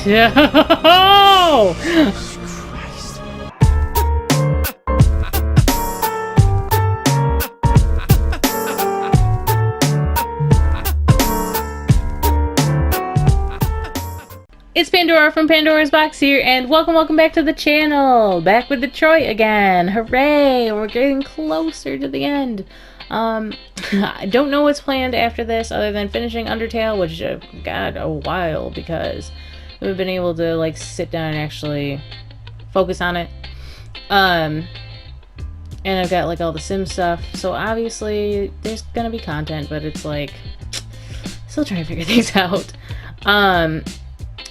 It's Pandora from Pandora's Box here, and welcome back to the channel. Back with Detroit again. Hooray! We're getting closer to the end. I don't know what's planned after this other than finishing Undertale, which got a while because we've been able to like sit down and actually focus on it. And I've got like all the sim stuff, so obviously there's gonna be content, but it's like still trying to figure things out.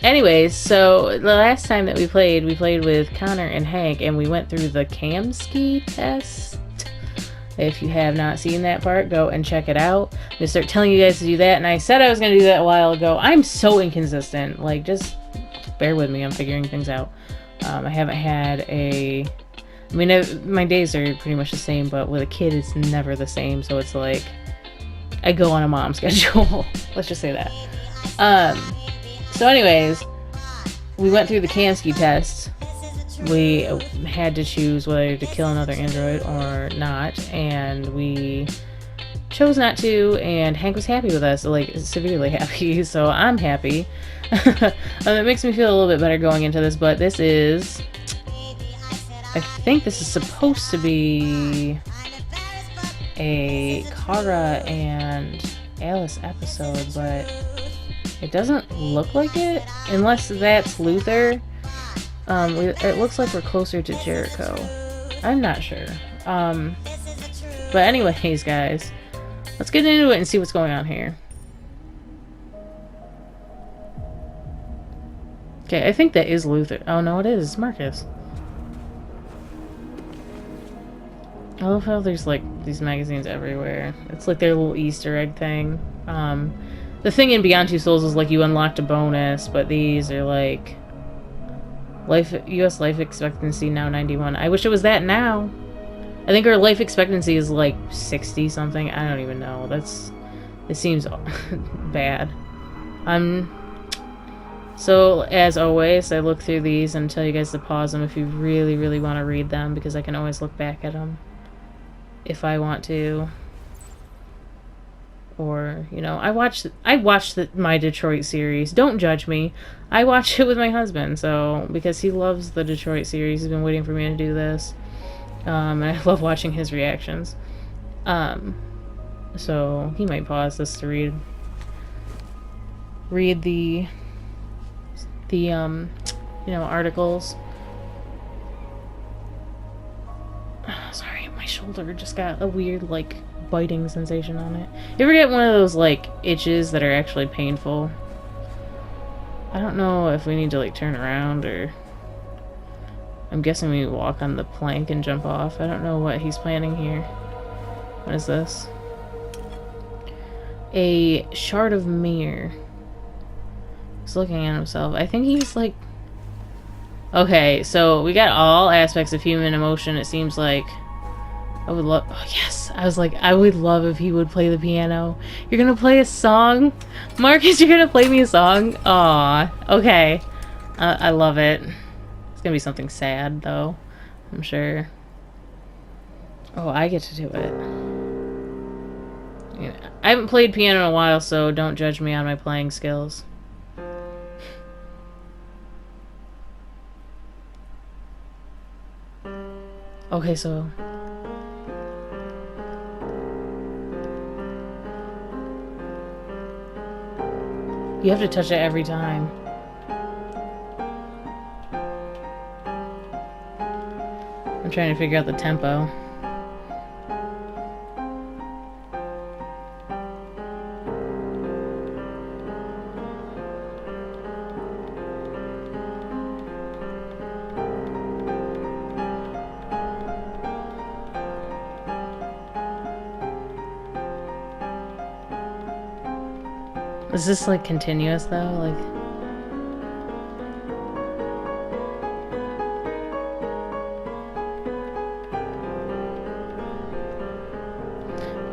Anyways, so the last time that we played with Connor and Hank, and we went through the cam ski test. If you have not seen that part, go and check it out. I'm gonna start telling you guys to do that, and I said I was gonna do that a while ago. I'm so inconsistent. Like, just bear with me. I'm figuring things out. I haven't had a... I mean, my days are pretty much the same, but with a kid, it's never the same. So it's like, I go on a mom schedule. Let's just say that. So anyways, we went through the Kamsky test. We had to choose whether to kill another android or not, and we chose not to, and Hank was happy with us, like severely happy, so I'm happy. It makes me feel a little bit better going into this, but this is... I think this is supposed to be a Kara and Alice episode, but it doesn't look like it, unless that's Luther. It looks like we're closer to Jericho. I'm not sure. But anyways, guys, let's get into it and see what's going on here. Okay, I think that is Luther. Oh no, it is. It's Markus. I love how there's like these magazines everywhere. It's like their little Easter egg thing. The thing in Beyond Two Souls is like you unlocked a bonus, but these are like U.S. life expectancy now 91. I wish it was that now. I think our life expectancy is like 60 something. I don't even know. It seems bad. So as always, I look through these and tell you guys to pause them if you really want to read them, because I can always look back at them if I want to. Or, you know, I watched my Detroit series. Don't judge me. I watched it with my husband, so, because he loves the Detroit series. He's been waiting for me to do this. And I love watching his reactions. So, he might pause this to read the you know, articles. Sorry, my shoulder just got a weird, like, biting sensation on it. You ever get one of those like itches that are actually painful? I don't know if we need to like turn around, or I'm guessing we walk on the plank and jump off. I don't know what he's planning here. What is this? A shard of mirror. He's looking at himself. I think he's like... Okay, so we got all aspects of human emotion, it seems like. I would love... Oh, yes! I was like, I would love if he would play the piano. You're gonna play a song? Markus, you're gonna play me a song? Aw, okay. I love it. It's gonna be something sad, though. I'm sure. Oh, I get to do it. Yeah. I haven't played piano in a while, so don't judge me on my playing skills. Okay, so... You have to touch it every time. I'm trying to figure out the tempo. Is this like continuous though? Like,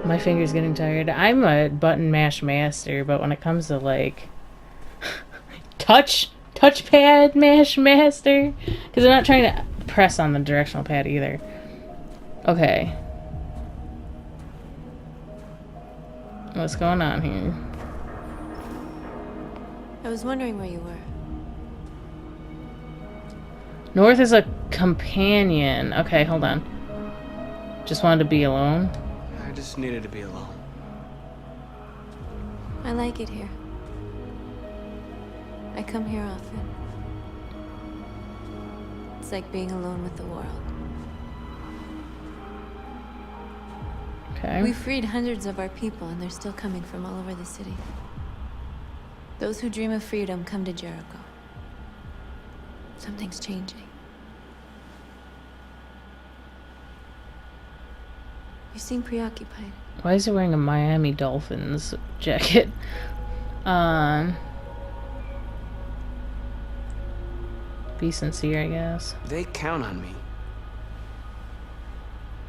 my finger's getting tired. I'm a button mash master, but when it comes to like touch touchpad mash master. Because I'm not trying to press on the directional pad either. Okay. What's going on here? I was wondering where you were. North is a companion. Okay, hold on. Just wanted to be alone. I just needed to be alone. I like it here. I come here often. It's like being alone with the world. Okay. We freed hundreds of our people, and they're still coming from all over the city. Those who dream of freedom come to Jericho. Something's changing. You seem preoccupied. Why is he wearing a Miami Dolphins jacket? Be sincere, I guess. They count on me.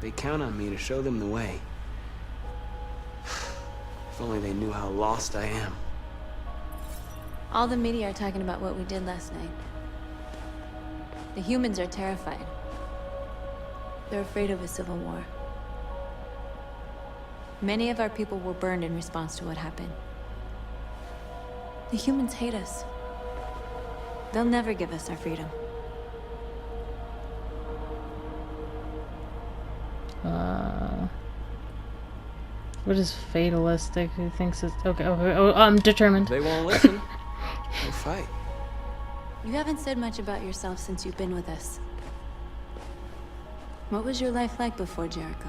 They count on me to show them the way. If only they knew how lost I am. All the media are talking about what we did last night. The humans are terrified. They're afraid of a civil war. Many of our people were burned in response to what happened. The humans hate us. They'll never give us our freedom. What is fatalistic? Who thinks it's okay? Oh, I'm determined. They won't listen. We'll fight. You haven't said much about yourself since you've been with us. What was your life like before Jericho?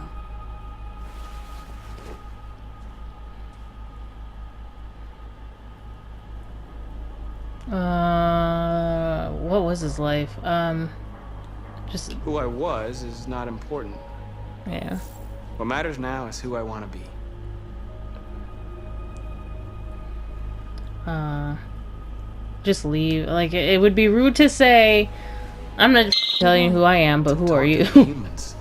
What was his life? Just Who I was is not important. yeah. What matters now is who I want to be. Just leave. Like, it would be rude to say, I'm not telling you who I am, but who are you? Humans.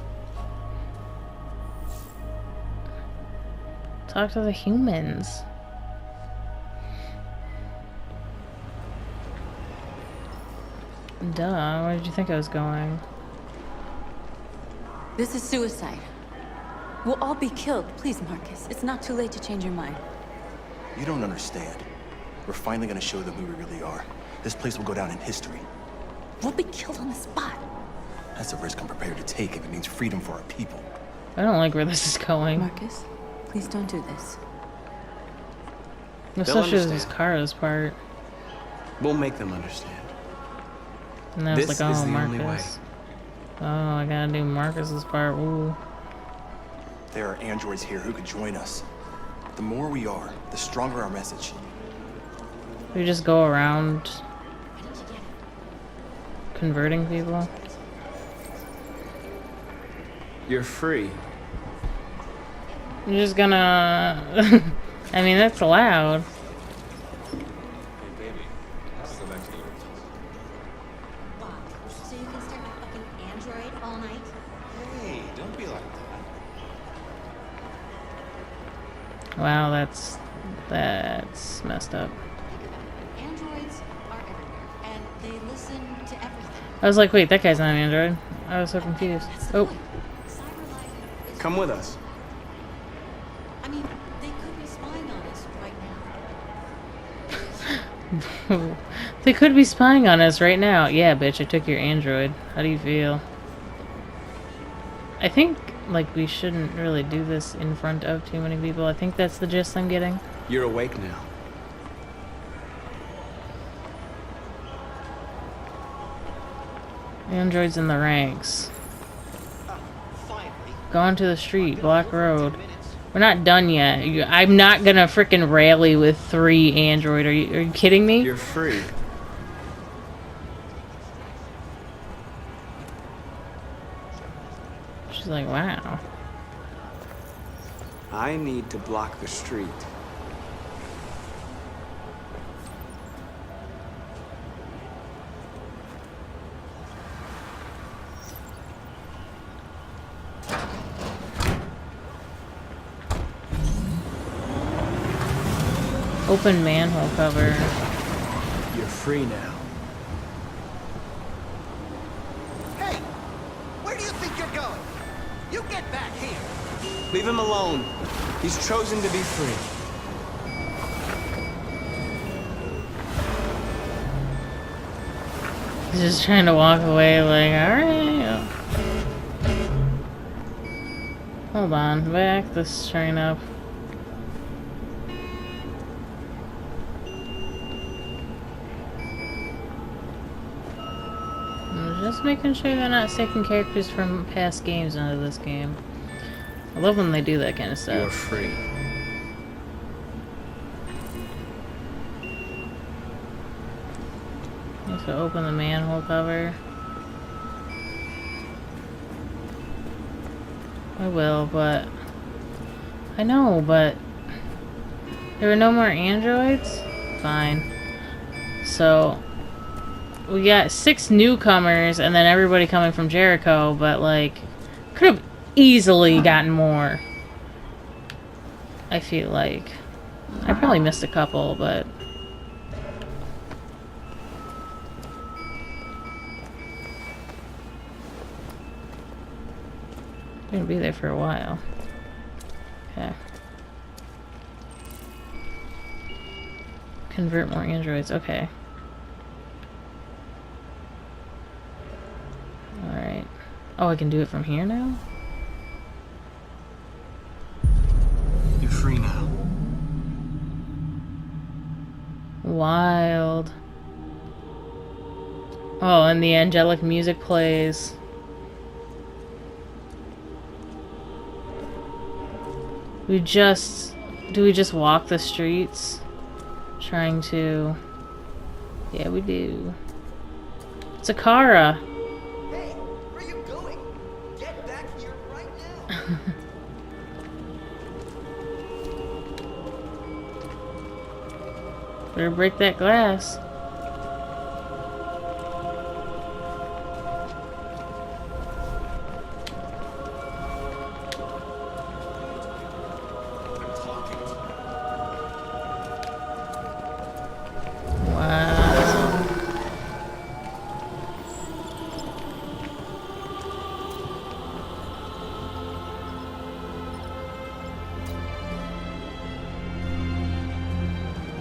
Talk to the humans. Duh, where did you think I was going? This is suicide. We'll all be killed. Please, Markus. It's not too late to change your mind. You don't understand. We're finally gonna show them who we really are. This place will go down in history. We'll be killed on the spot. That's a risk I'm prepared to take if it means freedom for our people. I don't like where this is going. Markus, please don't do this. Especially this Kara's part. We'll make them understand. And then it's This like, is oh, the only way. Markus. Oh, I gotta do Marcus's part. Ooh. There are androids here who could join us. The more we are, the stronger our message. We just go around converting people. You're free. You're just gonna... I mean, that's allowed. So you can stare at my fucking android all night? Hey, don't be like that. Wow, that's messed up. Androids are everywhere, and they listen to everything. I was like, wait, that guy's not an android. I was so confused. That's the Oh, point. Cyber life is... Come with us. I mean, they could be spying on us right now. they could be spying on us right now. Yeah, bitch, I took your android. How do you feel? I think, like, we shouldn't really do this in front of too many people. I think that's the gist I'm getting. You're awake now. Androids in the ranks. Finally. Go onto the street, block road. We're not done yet. I'm not gonna frickin' rally with 3 android. Are you kidding me? You're free. She's like, wow. I need to block the street. Open manhole cover. You're free now. You get back here! Leave him alone. He's chosen to be free. He's just trying to walk away like, alright. Hold on, back this train up. I'm just making sure they're not taking characters from past games into this game. I love when they do that kind of stuff. You're free. You have to open the manhole cover. I will, but... I know, but... There were no more androids? Fine. So... We got 6 newcomers, and then everybody coming from Jericho, but, like... Could have easily gotten more. I feel like. I probably missed a couple, but... Gonna be there for a while. Okay. Convert more androids. Okay. Alright. Oh, I can do it from here now? You're free now. Wild. Oh, and the angelic music plays. Do we just walk the streets? Trying to... Yeah, we do. It's a Kara. Hey, where are you going? Get back here right now! Better break that glass. Wow.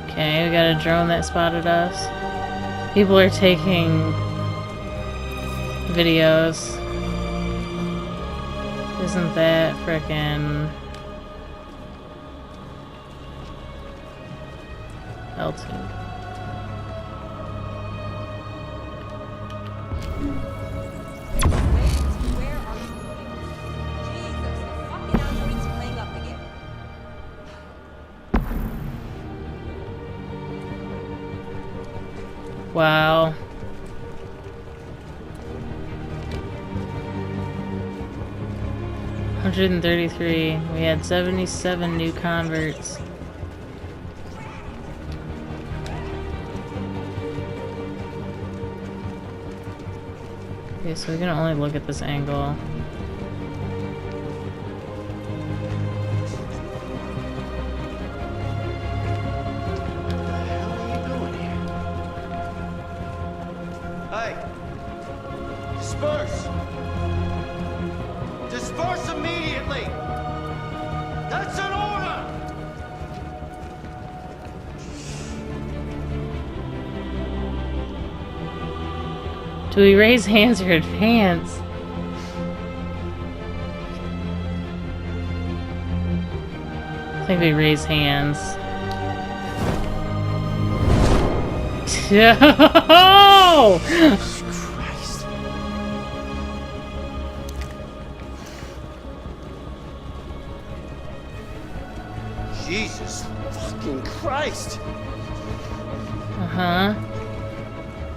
Okay, we got a drone that spotted us. People are taking videos. Isn't that frickin' Elton? Where are you moving? Jesus, the fucking android's playing up again. Wow. $133. We had 77 new converts. Okay, so we can only look at this angle. Hey! Disperse! Disperse immediately! That's an order! Do we raise hands or advance? I think we raise hands. No! Christ. Jesus fucking Christ! Uh-huh.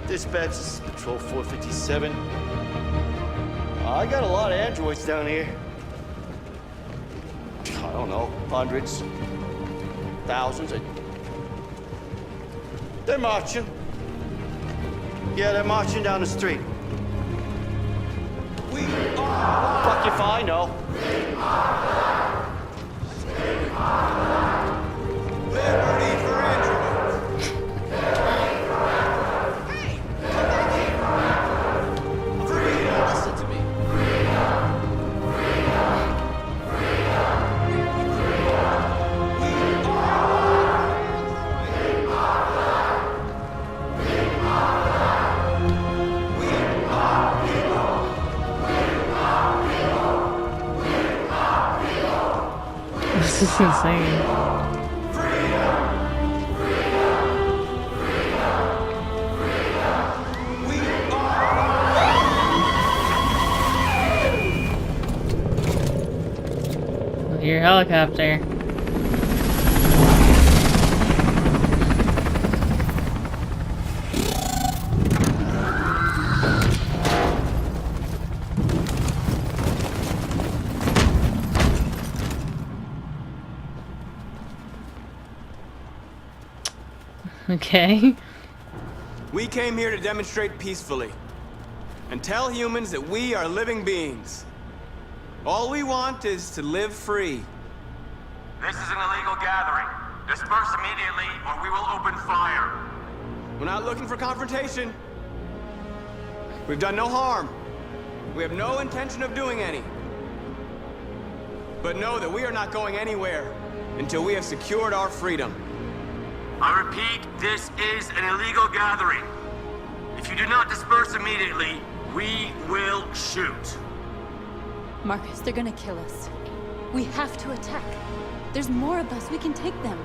Dispatch, this is Patrol 457. I got a lot of androids down here. I don't know, hundreds, thousands. They're marching. Yeah, they're marching down the street. We are. Fuck if I know. Liberty for androids. Hey, come back here. Freedom. Listen to me. It's insane. Your helicopter. Okay. We came here to demonstrate peacefully and tell humans that we are living beings. All we want is to live free. This is an illegal gathering. Disperse immediately or we will open fire. We're not looking for confrontation. We've done no harm. We have no intention of doing any. But know that we are not going anywhere until we have secured our freedom. I repeat, this is an illegal gathering. If you do not disperse immediately, we will shoot. Markus, they're gonna kill us. We have to attack. There's more of us. We can take them.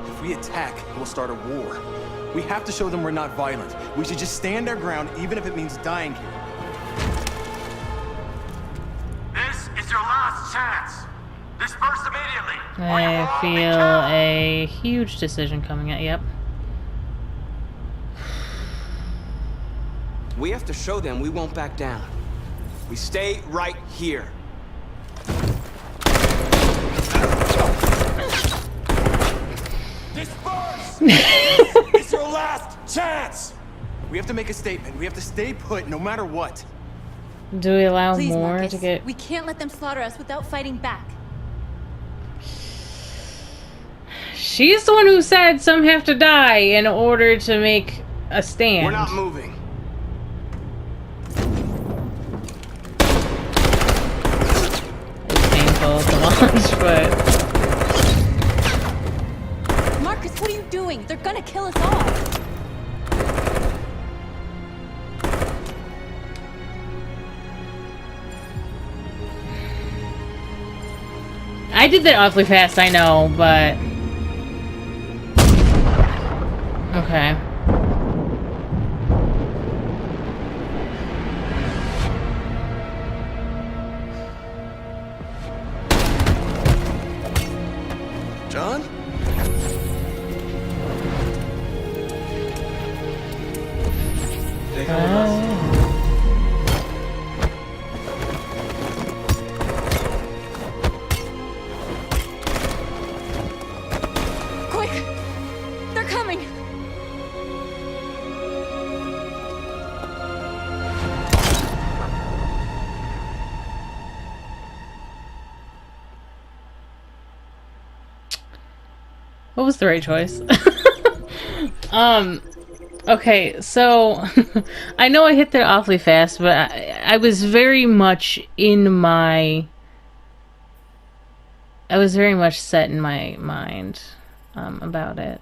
If we attack, we'll start a war. We have to show them we're not violent. We should just stand our ground, even if it means dying here. This is your last chance. Disperse immediately. I feel a huge decision coming at. Yep. We have to show them we won't back down. We stay right here. Disperse! It's your last chance! We have to make a statement. We have to stay put no matter what. Do we allow Please, more Markus. to get? We can't let them slaughter us without fighting back. She's the one who said some have to die in order to make a stand. We're not moving. It's painful to watch, but Markus, what are you doing? They're gonna kill us all. I did that awfully fast, I know, but okay. John? Quick! They're coming! What was the right choice? Okay, so I know I hit that awfully fast, but I was very much in my... I was very much set in my mind about it.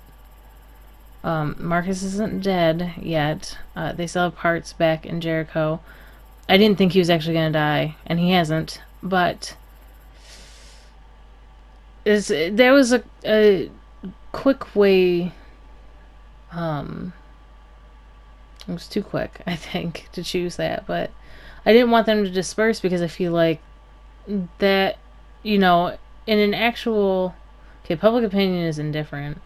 Markus isn't dead yet. They still have parts back in Jericho. I didn't think he was actually going to die, and he hasn't, but... there was a quick way... it was too quick, I think, to choose that, but I didn't want them to disperse because I feel like that, you know, in an actual... Okay, public opinion is indifferent.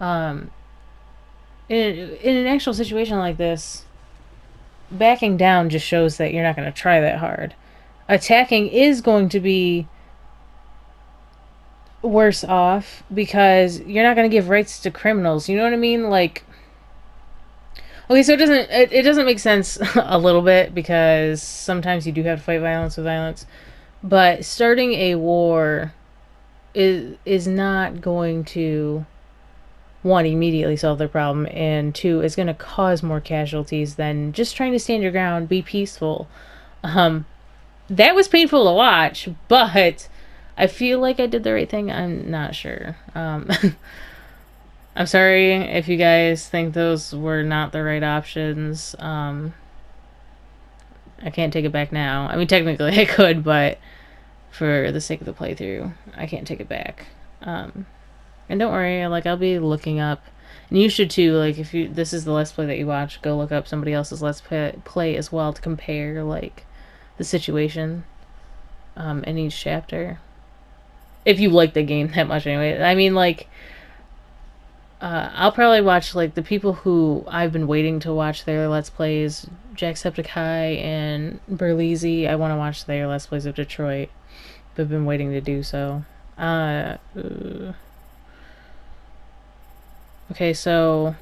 In an actual situation like this, backing down just shows that you're not going to try that hard. Attacking is going to be worse off because you're not going to give rights to criminals. You know what I mean? Like, okay, so it doesn't make sense a little bit because sometimes you do have to fight violence with violence, but starting a war is not going to, one, immediately solve their problem, and two, is going to cause more casualties than just trying to stand your ground, be peaceful. That was painful to watch, but I feel like I did the right thing. I'm not sure. I'm sorry if you guys think those were not the right options. I can't take it back now. I mean, technically I could, but for the sake of the playthrough, I can't take it back. And don't worry, like, I'll be looking up, and you should too, like, if you, this is the Let's Play that you watch, go look up somebody else's Let's Play as well to compare, like, the situation, in each chapter. If you like the game that much anyway. I mean, like, I'll probably watch, like, the people who I've been waiting to watch their Let's Plays, Jacksepticeye and Burleezy. I want to watch their Let's Plays of Detroit, but I've been waiting to do so. Okay, so,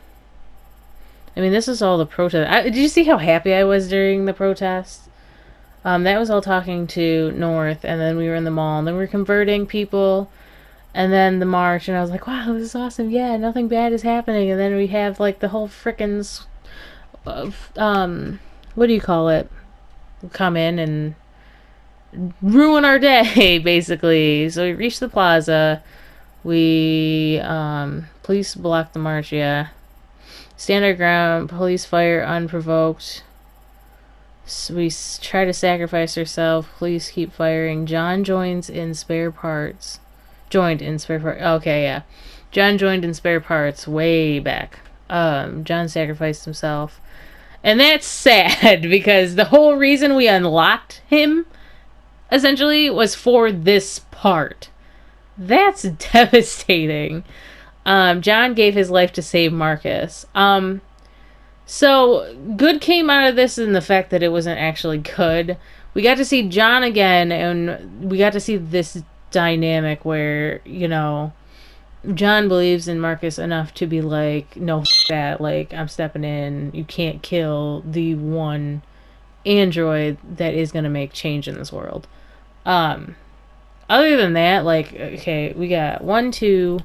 I mean, this is all the protest. Did you see how happy I was during the protest? That was all talking to North, and then we were in the mall, and then we were converting people, and then the march, and I was like, wow, this is awesome, yeah, nothing bad is happening, and then we have, like, the whole frickin', what do you call it? Come in and ruin our day, basically. So we reached the plaza, we, police blocked the march, yeah. Stand our ground, police fire unprovoked. So we try to sacrifice ourselves, police keep firing. John joins in spare parts. Okay, yeah. John joined in spare parts way back. John sacrificed himself. And that's sad, because the whole reason we unlocked him, essentially, was for this part. That's devastating. John gave his life to save Markus. So, good came out of this in the fact that it wasn't actually good. We got to see John again, and we got to see this dynamic where, you know, John believes in Markus enough to be like, no, that, like, I'm stepping in. You can't kill the one android that is going to make change in this world. Other than that, like, okay, we got 1, 2,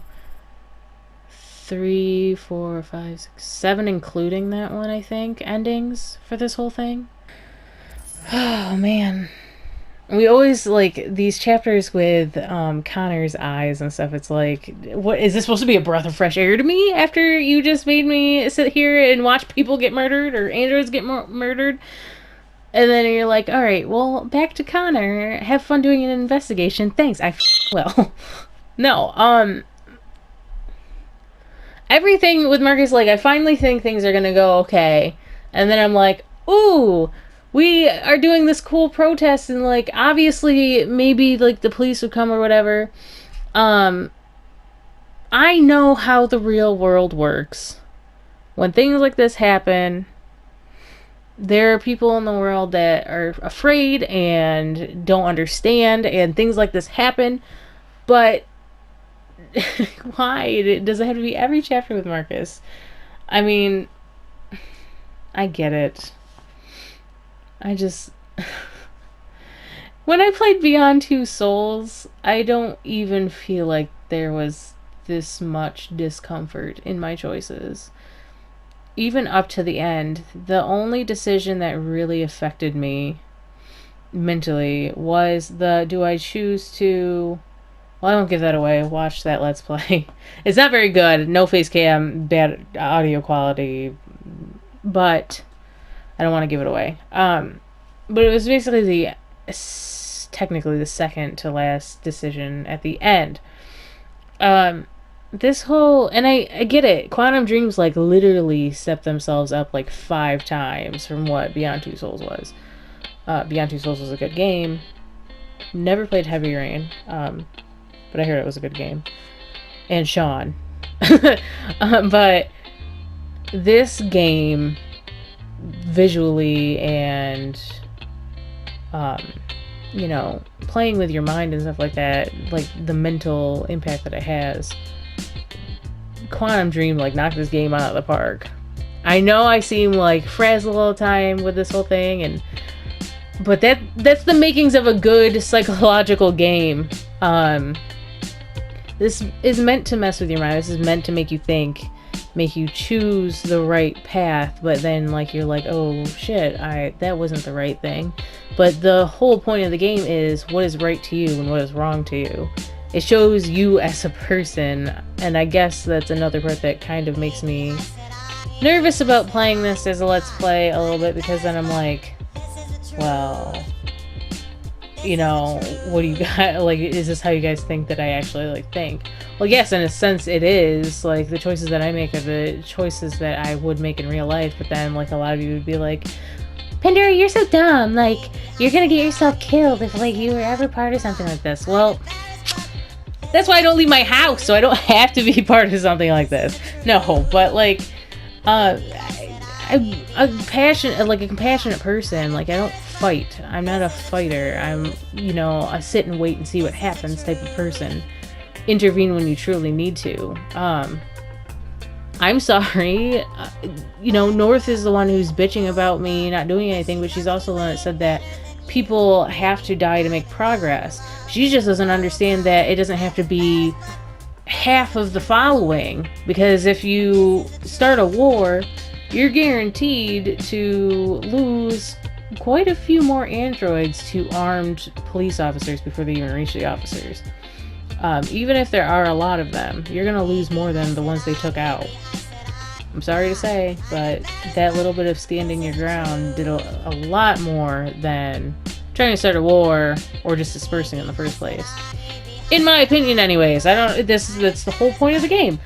3, 4, 5, 6, 7, including that one, I think, endings for this whole thing. Oh, man. We always, like, these chapters with Connor's eyes and stuff, it's like, what, is this supposed to be a breath of fresh air to me after you just made me sit here and watch people get murdered or androids get murdered? And then you're like, alright, well, back to Connor. Have fun doing an investigation. Thanks, I will. No, everything with Markus, like, I finally think things are gonna go okay. And then I'm like, ooh, we are doing this cool protest, and, like, obviously, maybe, like, the police would come or whatever. I know how the real world works. When things like this happen, there are people in the world that are afraid and don't understand, and things like this happen, but why? Does it have to be every chapter with Markus? I mean, I get it. I just... When I played Beyond Two Souls, I don't even feel like there was this much discomfort in my choices. Even up to the end, the only decision that really affected me mentally was the, do I choose to... Well, I won't give that away. Watch that Let's Play. It's not very good. No face cam, bad audio quality, but I don't want to give it away. But it was basically technically the second to last decision at the end. This whole, and I get it, Quantum Dreams, like, literally stepped themselves up, like, 5 times from what Beyond Two Souls was. Beyond Two Souls was a good game. Never played Heavy Rain, but I heard it was a good game. And Sean. But this game, visually and, you know, playing with your mind and stuff like that, like, the mental impact that it has, Quantum Dream, like, knocked this game out of the park. I know I seem, like, frazzled all the time with this whole thing, but that's the makings of a good psychological game. This is meant to mess with your mind. This is meant to make you think, make you choose the right path, but then, like, you're like, oh shit, that wasn't the right thing. But the whole point of the game is what is right to you and what is wrong to you. It shows you as a person, and I guess that's another part that kind of makes me nervous about playing this as a Let's Play a little bit, because then I'm like, well, you know, what do you got, like, is this how you guys think that I actually, like, think? Well, yes, in a sense it is, like, the choices that I make are the choices that I would make in real life, but then, like, a lot of you would be like, Pandora, you're so dumb, like, you're gonna get yourself killed if, like, you were ever part of something like this. Well, that's why I don't leave my house, so I don't have to be part of something like this. No, but, like, I'm a passionate, like, a compassionate person. Like, I don't fight. I'm not a fighter. I'm, you know, a sit and wait and see what happens type of person. Intervene when you truly need to. I'm sorry. You know, North is the one who's bitching about me not doing anything, but she's also the one that said that people have to die to make progress. She just doesn't understand that it doesn't have to be half of the following, because if you start a war, you're guaranteed to lose quite a few more androids to armed police officers before they even reach the officers. Even if there are a lot of them, you're gonna lose more than the ones they took out. I'm sorry to say, but that little bit of standing your ground did a lot more than trying to start a war or just dispersing in the first place. In my opinion, anyways. That's the whole point of the game.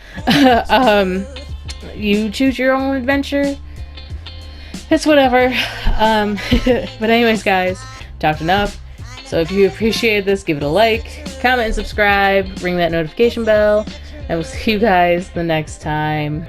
You choose your own adventure. It's whatever. But anyways, guys, talked enough. So if you appreciated this, give it a like, comment, and subscribe. Ring that notification bell. I will see you guys the next time.